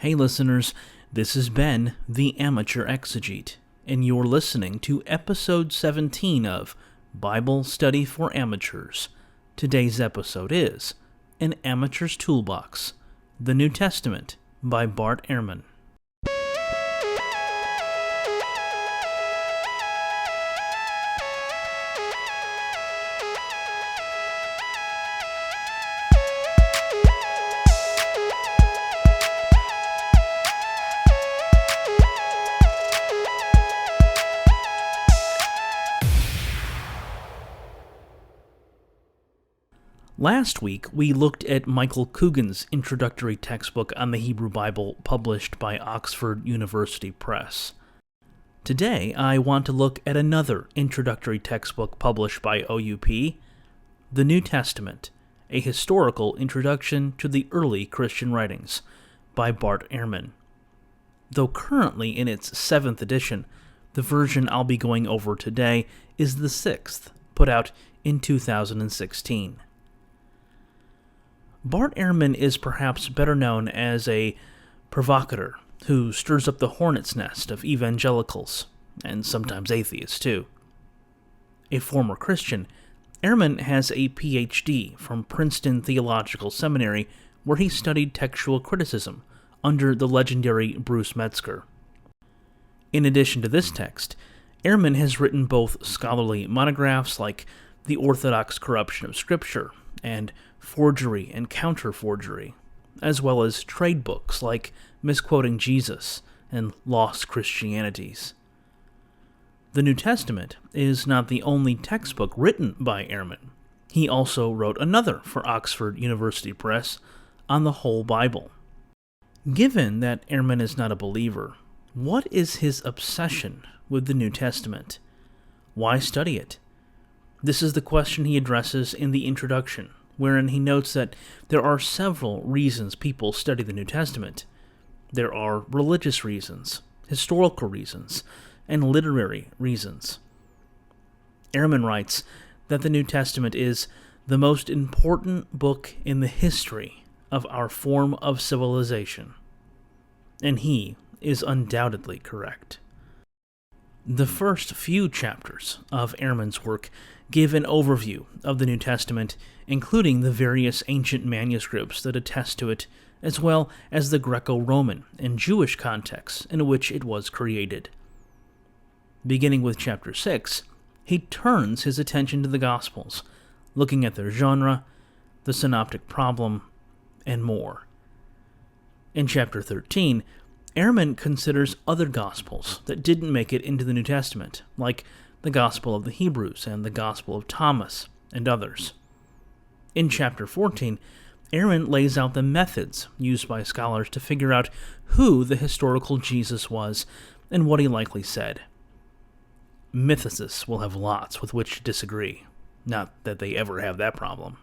Hey listeners, this is Ben, the Amateur Exegete, and you're listening to episode 17 of Bible Study for Amateurs. Today's episode is An Amateur's Toolbox, the New Testament by Bart Ehrman. Last week, we looked at Michael Coogan's introductory textbook on the Hebrew Bible published by Oxford University Press. Today, I want to look at another introductory textbook published by OUP, The New Testament, a historical introduction to the early Christian writings, by Bart Ehrman. Though currently in its 7th edition, the version I'll be going over today is the 6th, put out in 2016. Bart Ehrman is perhaps better known as a provocateur who stirs up the hornet's nest of evangelicals, and sometimes atheists too. A former Christian, Ehrman has a Ph.D. from Princeton Theological Seminary, where he studied textual criticism under the legendary Bruce Metzger. In addition to this text, Ehrman has written both scholarly monographs like The Orthodox Corruption of Scripture and Forgery and Counter-Forgery, as well as trade books like Misquoting Jesus and Lost Christianities. The New Testament is not the only textbook written by Ehrman. He also wrote another for Oxford University Press on the whole Bible. Given that Ehrman is not a believer, what is his obsession with the New Testament? Why study it? This is the question he addresses in the introduction, wherein he notes that there are several reasons people study the New Testament. There are religious reasons, historical reasons, and literary reasons. Ehrman writes that the New Testament is the most important book in the history of our form of civilization. And he is undoubtedly correct. The first few chapters of Ehrman's work give an overview of the New Testament, including the various ancient manuscripts that attest to it, as well as the Greco-Roman and Jewish contexts in which it was created. Beginning with chapter 6, he turns his attention to the Gospels, looking at their genre, the synoptic problem, and more. In chapter 13, Ehrman considers other Gospels that didn't make it into the New Testament, like the Gospel of the Hebrews and the Gospel of Thomas, and others. In chapter 14, Ehrman lays out the methods used by scholars to figure out who the historical Jesus was and what he likely said. Mythicists will have lots with which to disagree, not that they ever have that problem.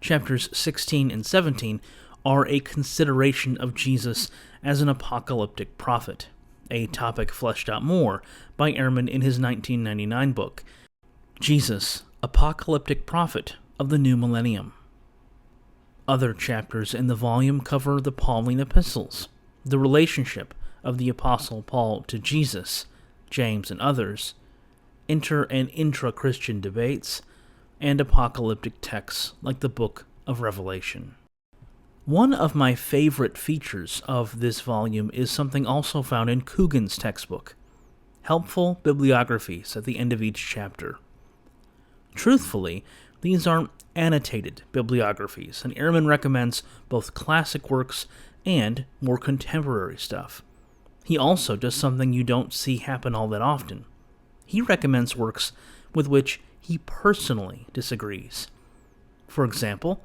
Chapters 16 and 17 are a consideration of Jesus as an apocalyptic prophet, a topic fleshed out more by Ehrman in his 1999 book, Jesus, Apocalyptic Prophet of the New Millennium. Other chapters in the volume cover the Pauline epistles, the relationship of the Apostle Paul to Jesus, James, and others, inter- and intra-Christian debates, and apocalyptic texts like the Book of Revelation. One of my favorite features of this volume is something also found in Coogan's textbook: helpful bibliographies at the end of each chapter. Truthfully, these are annotated bibliographies, and Ehrman recommends both classic works and more contemporary stuff. He also does something you don't see happen all that often. He recommends works with which he personally disagrees. For example,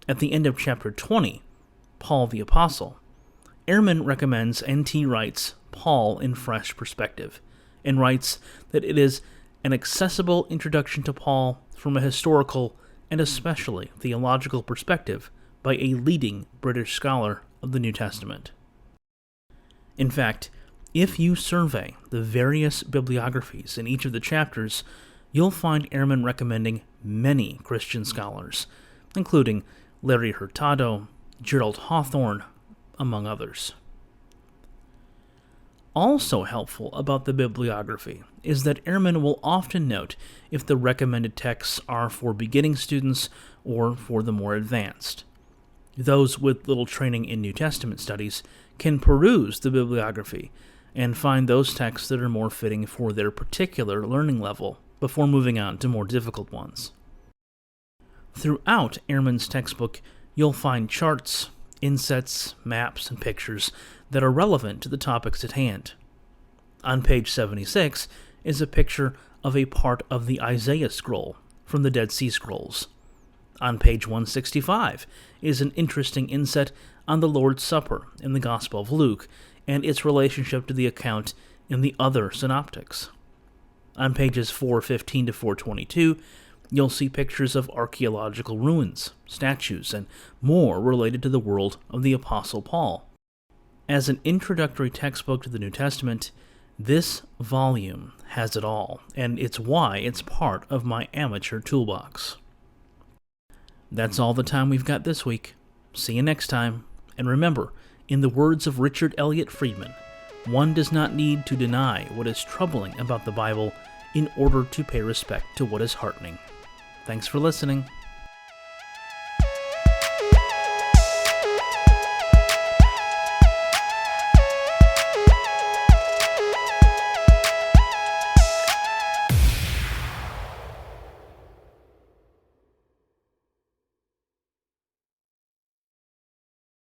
at the end of chapter 20, Paul the Apostle, Ehrman recommends N.T. Wright's Paul in Fresh Perspective, and writes that it is an accessible introduction to Paul from a historical and especially theological perspective by a leading British scholar of the New Testament. In fact, if you survey the various bibliographies in each of the chapters, you'll find Ehrman recommending many Christian scholars, including Larry Hurtado, Gerald Hawthorne, among others. Also helpful about the bibliography is that Ehrman will often note if the recommended texts are for beginning students or for the more advanced. Those with little training in New Testament studies can peruse the bibliography and find those texts that are more fitting for their particular learning level before moving on to more difficult ones. Throughout Ehrman's textbook, you'll find charts, insets, maps, and pictures that are relevant to the topics at hand. On page 76 is a picture of a part of the Isaiah scroll from the Dead Sea Scrolls. On page 165 is an interesting inset on the Lord's Supper in the Gospel of Luke and its relationship to the account in the other synoptics. On pages 415 to 422, you'll see pictures of archaeological ruins, statues, and more related to the world of the Apostle Paul. As an introductory textbook to the New Testament, this volume has it all, and it's why it's part of my amateur toolbox. That's all the time we've got this week. See you next time, and remember, in the words of Richard Elliott Friedman, one does not need to deny what is troubling about the Bible in order to pay respect to what is heartening. Thanks for listening.